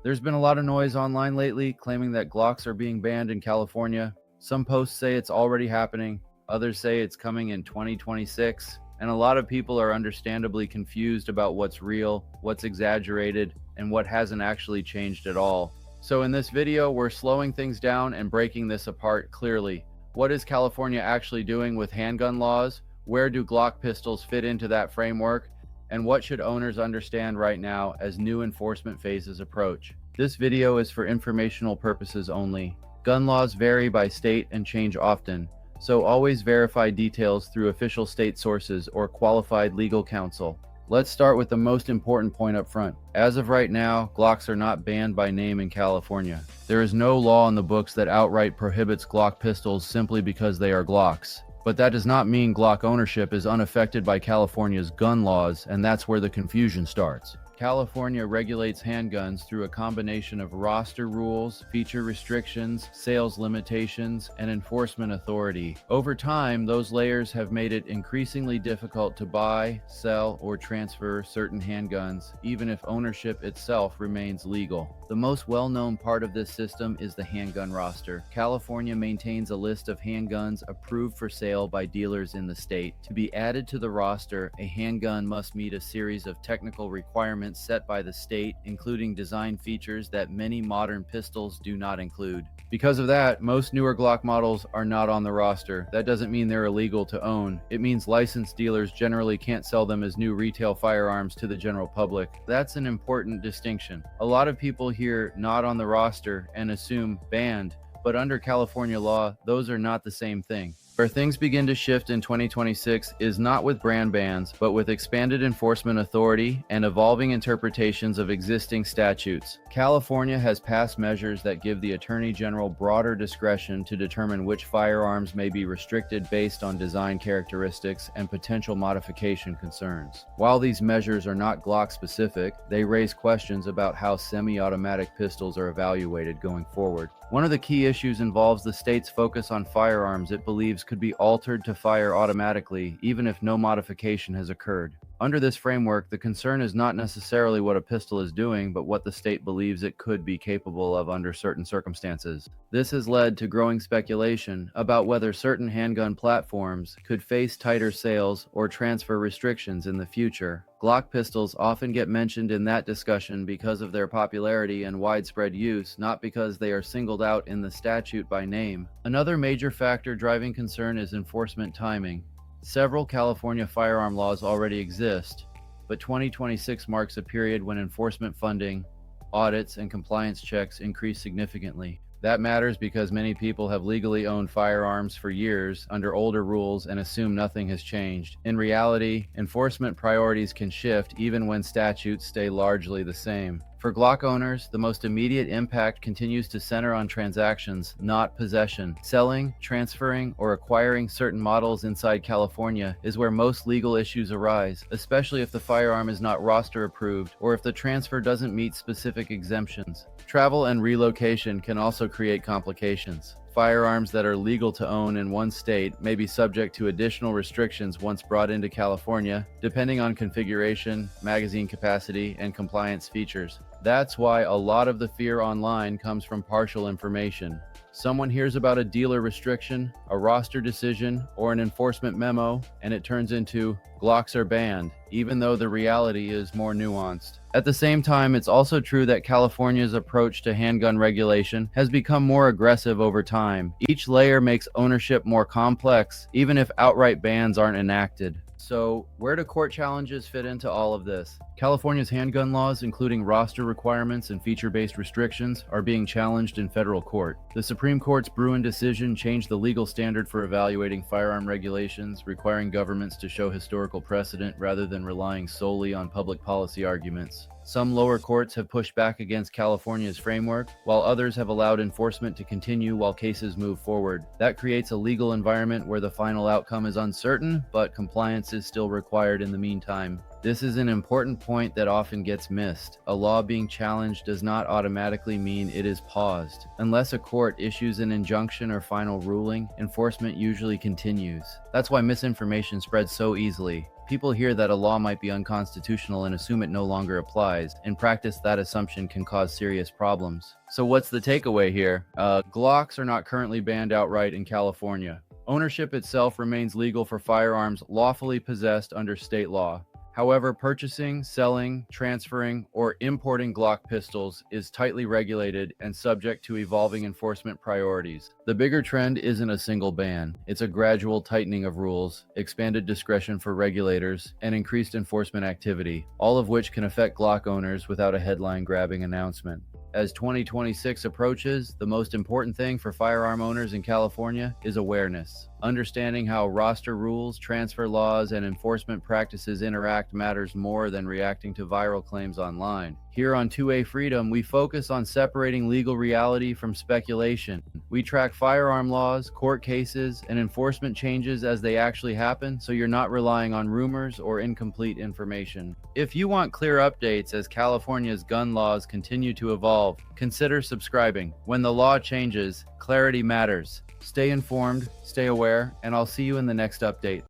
There's been a lot of noise online lately claiming that Glocks are being banned in California. Some posts say it's already happening, others say it's coming in 2026, and a lot of people are understandably confused about what's real, what's exaggerated, and what hasn't actually changed at all. So in this video, we're slowing things down and breaking this apart clearly. What is California actually doing with handgun laws? Where do Glock pistols fit into that framework? And what should owners understand right now as new enforcement phases approach? This video is for informational purposes only. Gun laws vary by state and change often, so always verify details through official state sources or qualified legal counsel. Let's start with the most important point up front. As of right now, Glocks are not banned by name in California. There is no law in the books that outright prohibits Glock pistols simply because they are Glocks. But that does not mean Glock ownership is unaffected by California's gun laws, and that's where the confusion starts. California regulates handguns through a combination of roster rules, feature restrictions, sales limitations, and enforcement authority. Over time, those layers have made it increasingly difficult to buy, sell, or transfer certain handguns, even if ownership itself remains legal. The most well-known part of this system is the handgun roster. California maintains a list of handguns approved for sale by dealers in the state. To be added to the roster, a handgun must meet a series of technical requirements set by the state, including design features that many modern pistols do not include. Because of that, most newer Glock models are not on the roster. That doesn't mean they're illegal to own. It means licensed dealers generally can't sell them as new retail firearms to the general public. That's an important distinction. A lot of people hear "not on the roster" and assume banned, but under California law, those are not the same thing. Where things begin to shift in 2026 is not with brand bans, but with expanded enforcement authority and evolving interpretations of existing statutes. California has passed measures that give the Attorney General broader discretion to determine which firearms may be restricted based on design characteristics and potential modification concerns. While these measures are not Glock specific, they raise questions about how semi-automatic pistols are evaluated going forward. One of the key issues involves the state's focus on firearms it believes could be altered to fire automatically, even if no modification has occurred. Under this framework, the concern is not necessarily what a pistol is doing, but what the state believes it could be capable of under certain circumstances. This has led to growing speculation about whether certain handgun platforms could face tighter sales or transfer restrictions in the future. Glock pistols often get mentioned in that discussion because of their popularity and widespread use, not because they are singled out in the statute by name. Another major factor driving concern is enforcement timing. Several California firearm laws already exist, but 2026 marks a period when enforcement funding, audits, and compliance checks increase significantly. That matters because many people have legally owned firearms for years under older rules and assume nothing has changed. In reality, enforcement priorities can shift even when statutes stay largely the same. For Glock owners, the most immediate impact continues to center on transactions, not possession. Selling, transferring, or acquiring certain models inside California is where most legal issues arise, especially if the firearm is not roster approved or if the transfer doesn't meet specific exemptions. Travel and relocation can also create complications. Firearms that are legal to own in one state may be subject to additional restrictions once brought into California, depending on configuration, magazine capacity, and compliance features. That's why a lot of the fear online comes from partial information. Someone hears about a dealer restriction, a roster decision, or an enforcement memo, and it turns into Glocks are banned, even though the reality is more nuanced. At the same time, it's also true that California's approach to handgun regulation has become more aggressive over time. Each layer makes ownership more complex, even if outright bans aren't enacted. So, where do court challenges fit into all of this? California's handgun laws, including roster requirements and feature-based restrictions, are being challenged in federal court. The Supreme Court's Bruin decision changed the legal standard for evaluating firearm regulations, requiring governments to show historical precedent rather than relying solely on public policy arguments. Some lower courts have pushed back against California's framework, while others have allowed enforcement to continue while cases move forward. That creates a legal environment where the final outcome is uncertain, but compliance is still required in the meantime. This is an important point that often gets missed. A law being challenged does not automatically mean it is paused. Unless a court issues an injunction or final ruling, enforcement usually continues. That's why misinformation spreads so easily. People hear that a law might be unconstitutional and assume it no longer applies. In practice, that assumption can cause serious problems. So what's the takeaway here? Glocks are not currently banned outright in California. Ownership itself remains legal for firearms lawfully possessed under state law. However, purchasing, selling, transferring, or importing Glock pistols is tightly regulated and subject to evolving enforcement priorities. The bigger trend isn't a single ban. It's a gradual tightening of rules, expanded discretion for regulators, and increased enforcement activity, all of which can affect Glock owners without a headline-grabbing announcement. As 2026 approaches, the most important thing for firearm owners in California is awareness. Understanding how roster rules, transfer laws, and enforcement practices interact matters more than reacting to viral claims online. Here on 2A Freedom, we focus on separating legal reality from speculation. We track firearm laws, court cases, and enforcement changes as they actually happen, so you're not relying on rumors or incomplete information. If you want clear updates as California's gun laws continue to evolve, consider subscribing. When the law changes, clarity matters. Stay informed, stay aware, and I'll see you in the next update.